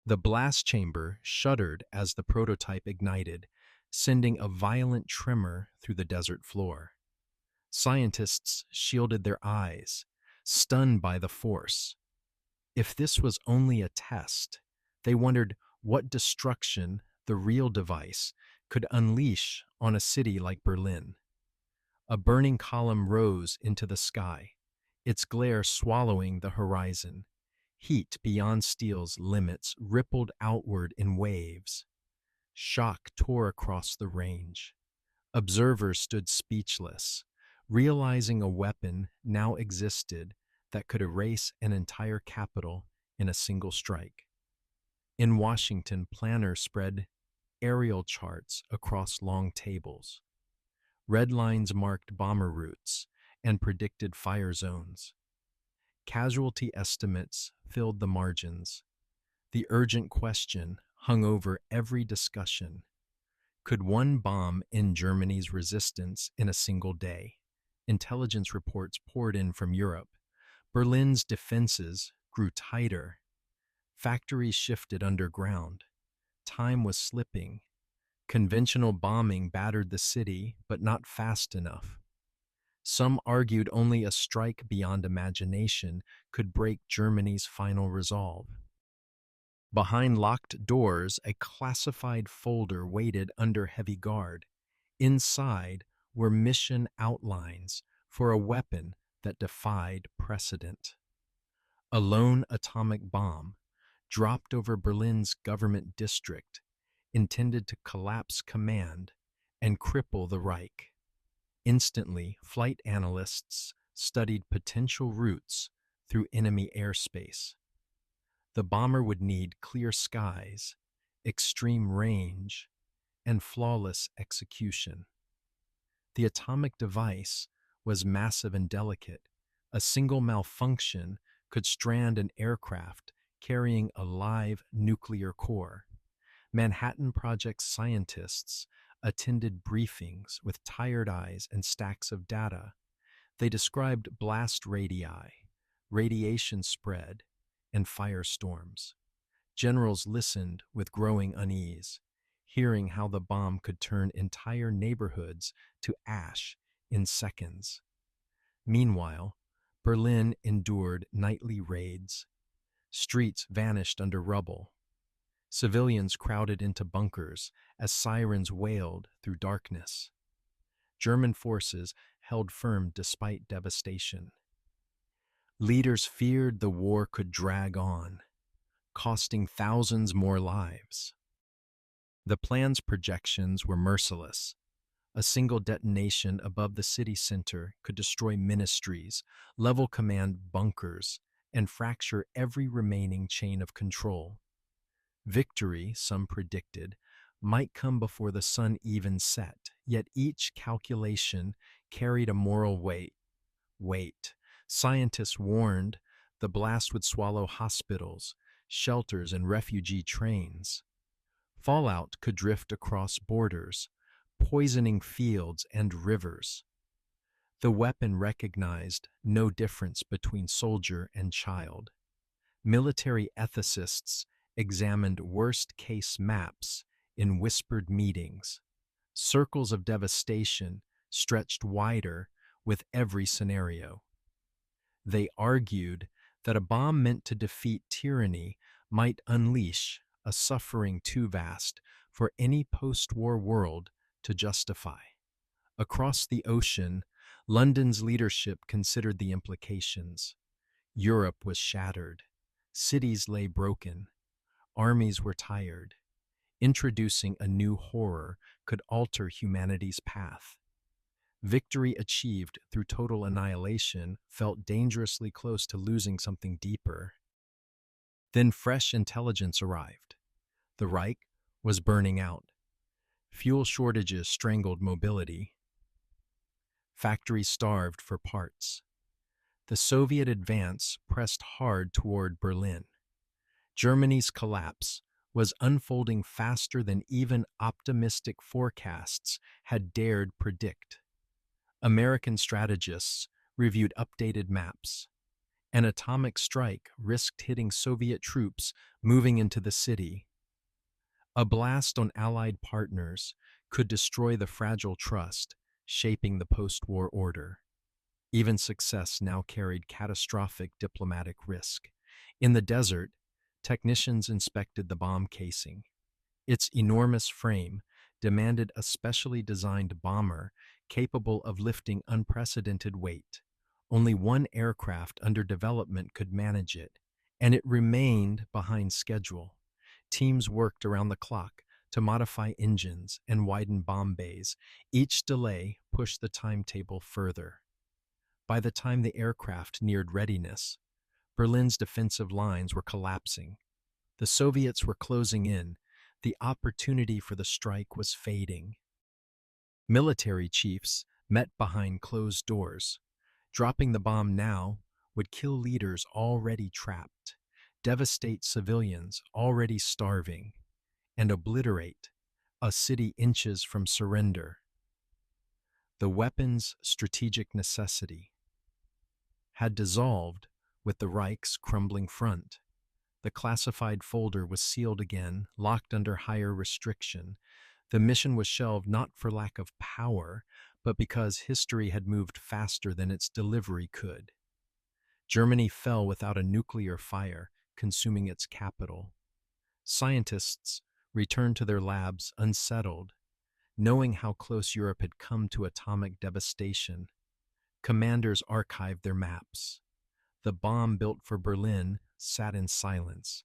The blast chamber shuddered as the prototype ignited, sending a violent tremor through the desert floor. Scientists shielded their eyes, stunned by the force. If this was only a test, they wondered what destruction the real device could unleash on a city like Berlin. A burning column rose into the sky, its glare swallowing the horizon. Heat beyond steel's limits rippled outward in waves. Shock tore across the range. Observers stood speechless, realizing a weapon now existed that could erase an entire capital in a single strike. In Washington, planners spread aerial charts across long tables. Red lines marked bomber routes and predicted fire zones. Casualty estimates filled the margins. The urgent question hung over every discussion. Could one bomb end Germany's resistance in a single day? Intelligence reports poured in from Europe. Berlin's defenses grew tighter. Factories shifted underground. Time was slipping. Conventional bombing battered the city, but not fast enough. Some argued only a strike beyond imagination could break Germany's final resolve. Behind locked doors, a classified folder waited under heavy guard. Inside were mission outlines for a weapon that defied precedent. A lone atomic bomb, dropped over Berlin's government district, intended to collapse command and cripple the Reich. Instantly, flight analysts studied potential routes through enemy airspace. The bomber would need clear skies, extreme range, and flawless execution. The atomic device was massive and delicate. A single malfunction could strand an aircraft carrying a live nuclear core. Manhattan Project scientists attended briefings with tired eyes and stacks of data. They described blast radii, radiation spread, and firestorms. Generals listened with growing unease, hearing how the bomb could turn entire neighborhoods to ash in seconds. Meanwhile, Berlin endured nightly raids. Streets vanished under rubble. Civilians crowded into bunkers as sirens wailed through darkness. German forces held firm despite devastation. Leaders feared the war could drag on, costing thousands more lives. The plan's projections were merciless. A single detonation above the city center could destroy ministries, level command bunkers, and fracture every remaining chain of control. Victory, some predicted, might come before the sun even set, yet each calculation carried a moral weight. Scientists warned the blast would swallow hospitals, shelters, and refugee trains. Fallout could drift across borders, poisoning fields and rivers. The weapon recognized no difference between soldier and child. Military ethicists examined worst-case maps in whispered meetings. Circles of devastation stretched wider with every scenario. They argued that a bomb meant to defeat tyranny might unleash a suffering too vast for any post-war world to justify. Across the ocean, London's leadership considered the implications. Europe was shattered. Cities lay broken. Armies were tired. Introducing a new horror could alter humanity's path. Victory achieved through total annihilation felt dangerously close to losing something deeper. Then fresh intelligence arrived. The Reich was burning out. Fuel shortages strangled mobility. Factories starved for parts. The Soviet advance pressed hard toward Berlin. Germany's collapse was unfolding faster than even optimistic forecasts had dared predict. American strategists reviewed updated maps. An atomic strike risked hitting Soviet troops moving into the city. A blast on Allied partners could destroy the fragile trust shaping the post-war order. Even success now carried catastrophic diplomatic risk. In the desert, technicians inspected the bomb casing. Its enormous frame demanded a specially designed bomber capable of lifting unprecedented weight. Only one aircraft under development could manage it, and it remained behind schedule. Teams worked around the clock to modify engines and widen bomb bays. Each delay pushed the timetable further. By the time the aircraft neared readiness, Berlin's defensive lines were collapsing. The Soviets were closing in. The opportunity for the strike was fading. Military chiefs met behind closed doors. Dropping the bomb now would kill leaders already trapped, devastate civilians already starving, and obliterate a city inches from surrender. The weapon's strategic necessity had dissolved with the Reich's crumbling front. The classified folder was sealed again, locked under higher restriction. The mission was shelved not for lack of power, but because history had moved faster than its delivery could. Germany fell without a nuclear fire, consuming its capital. Scientists returned to their labs unsettled, knowing how close Europe had come to atomic devastation. Commanders archived their maps. The bomb built for Berlin sat in silence,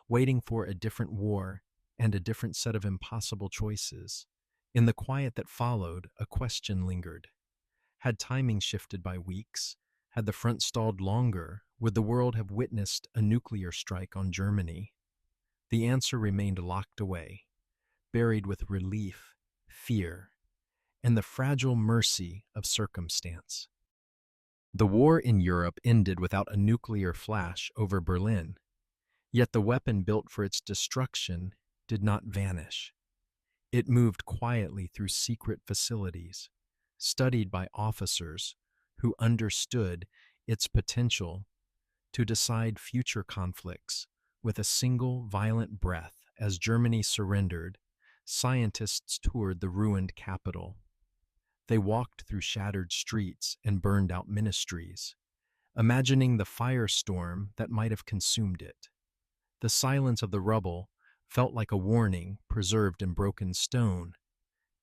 waiting for a different war and a different set of impossible choices. In the quiet that followed, a question lingered. Had timing shifted by weeks? Had the front stalled longer? Would the world have witnessed a nuclear strike on Germany? The answer remained locked away, buried with relief, fear, and the fragile mercy of circumstance. The war in Europe ended without a nuclear flash over Berlin, yet the weapon built for its destruction did not vanish. It moved quietly through secret facilities, studied by officers who understood its potential to decide future conflicts. With a single violent breath, as Germany surrendered, scientists toured the ruined capital. They walked through shattered streets and burned out ministries, imagining the firestorm that might have consumed it. The silence of the rubble felt like a warning preserved in broken stone.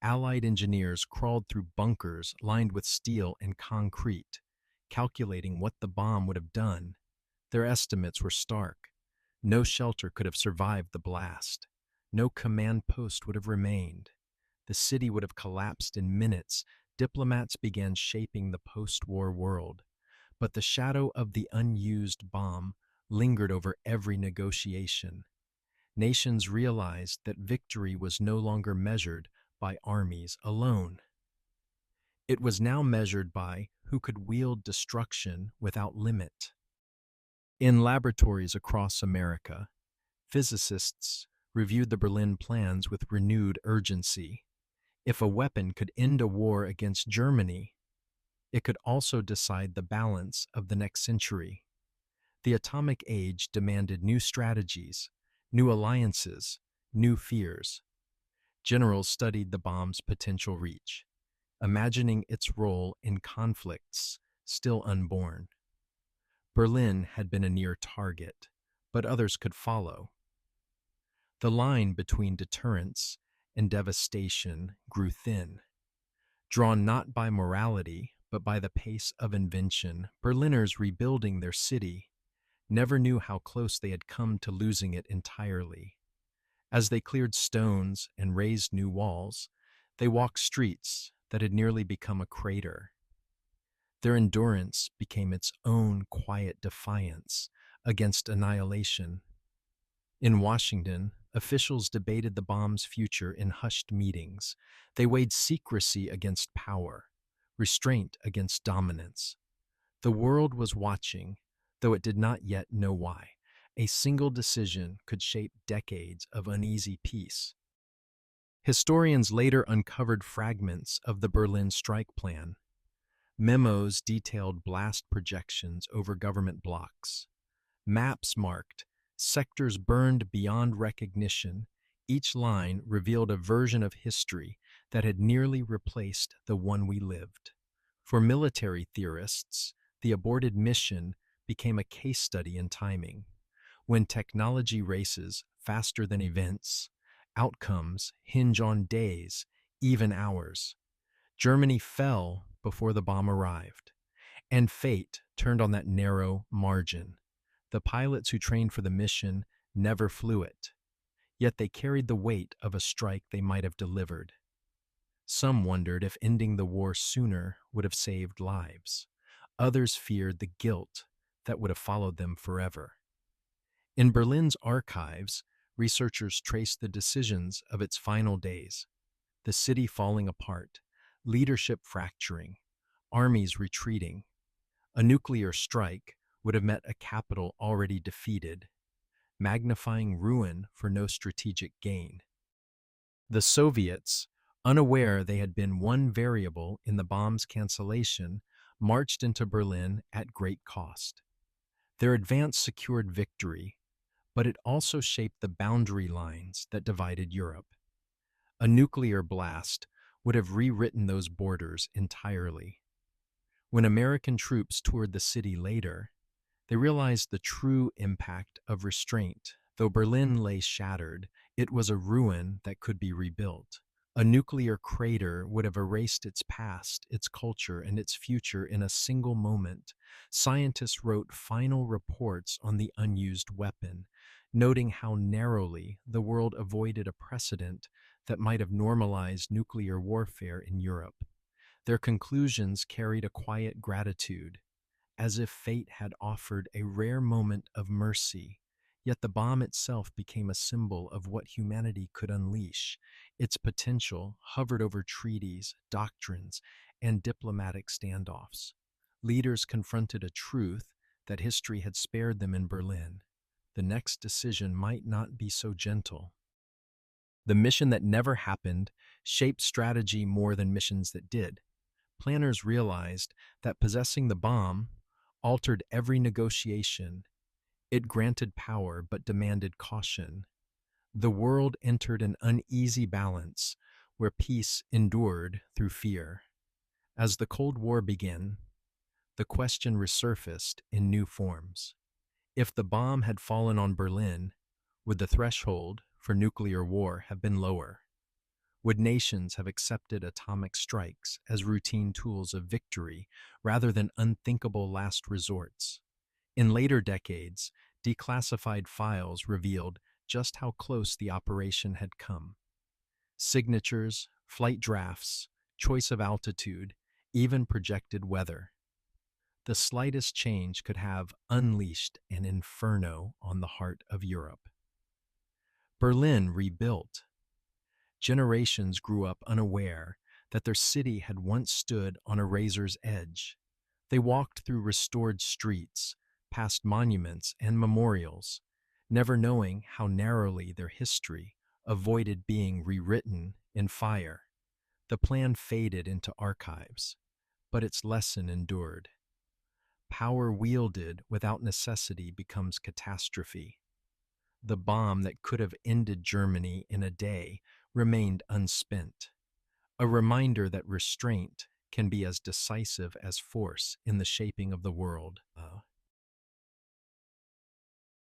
Allied engineers crawled through bunkers lined with steel and concrete, calculating what the bomb would have done. Their estimates were stark. No shelter could have survived the blast. No command post would have remained. The city would have collapsed in minutes. Diplomats began shaping the post-war world. But the shadow of the unused bomb lingered over every negotiation. Nations realized that victory was no longer measured by armies alone. It was now measured by who could wield destruction without limit. In laboratories across America, physicists reviewed the Berlin plans with renewed urgency. If a weapon could end a war against Germany, it could also decide the balance of the next century. The atomic age demanded new strategies, new alliances, new fears. Generals studied the bomb's potential reach, imagining its role in conflicts still unborn. Berlin had been a near target, but others could follow. The line between deterrence and devastation grew thin. Drawn not by morality, but by the pace of invention, Berliners rebuilding their city never knew how close they had come to losing it entirely. As they cleared stones and raised new walls, they walked streets that had nearly become a crater. Their endurance became its own quiet defiance against annihilation. In Washington, officials debated the bomb's future in hushed meetings. They weighed secrecy against power, restraint against dominance. The world was watching, though it did not yet know why. A single decision could shape decades of uneasy peace. Historians later uncovered fragments of the Berlin strike plan. Memos detailed blast projections over government blocks. Maps marked sectors burned beyond recognition. Each line revealed a version of history that had nearly replaced the one we lived. For military theorists, the aborted mission became a case study in timing. When technology races faster than events, outcomes hinge on days, even hours. Germany fell before the bomb arrived, and fate turned on that narrow margin. The pilots who trained for the mission never flew it, yet they carried the weight of a strike they might have delivered. Some wondered if ending the war sooner would have saved lives. Others feared the guilt that would have followed them forever. In Berlin's archives, researchers traced the decisions of its final days, the city falling apart, leadership fracturing, armies retreating. A nuclear strike would have met a capital already defeated, magnifying ruin for no strategic gain. The Soviets, unaware they had been one variable in the bomb's cancellation, marched into Berlin at great cost. Their advance secured victory, but it also shaped the boundary lines that divided Europe. A nuclear blast would have rewritten those borders entirely. When American troops toured the city later, they realized the true impact of restraint. Though Berlin lay shattered, it was a ruin that could be rebuilt. A nuclear crater would have erased its past, its culture, and its future in a single moment. Scientists wrote final reports on the unused weapon, noting how narrowly the world avoided a precedent that might have normalized nuclear warfare in Europe. Their conclusions carried a quiet gratitude, as if fate had offered a rare moment of mercy. Yet the bomb itself became a symbol of what humanity could unleash. Its potential hovered over treaties, doctrines, and diplomatic standoffs. Leaders confronted a truth that history had spared them in Berlin. The next decision might not be so gentle. The mission that never happened shaped strategy more than missions that did. Planners realized that possessing the bomb altered every negotiation. It granted power but demanded caution. The world entered an uneasy balance where peace endured through fear. As the Cold War began, the question resurfaced in new forms. If the bomb had fallen on Berlin, would the threshold for nuclear war have been lower? Would nations have accepted atomic strikes as routine tools of victory rather than unthinkable last resorts? In later decades, declassified files revealed just how close the operation had come. Signatures, flight drafts, choice of altitude, even projected weather. The slightest change could have unleashed an inferno on the heart of Europe. Berlin rebuilt. Generations grew up unaware that their city had once stood on a razor's edge. They walked through restored streets, past monuments and memorials, never knowing how narrowly their history avoided being rewritten in fire. The plan faded into archives, but its lesson endured. Power wielded without necessity becomes catastrophe. The bomb that could have ended Germany in a day remained unspent, a reminder that restraint can be as decisive as force in the shaping of the world.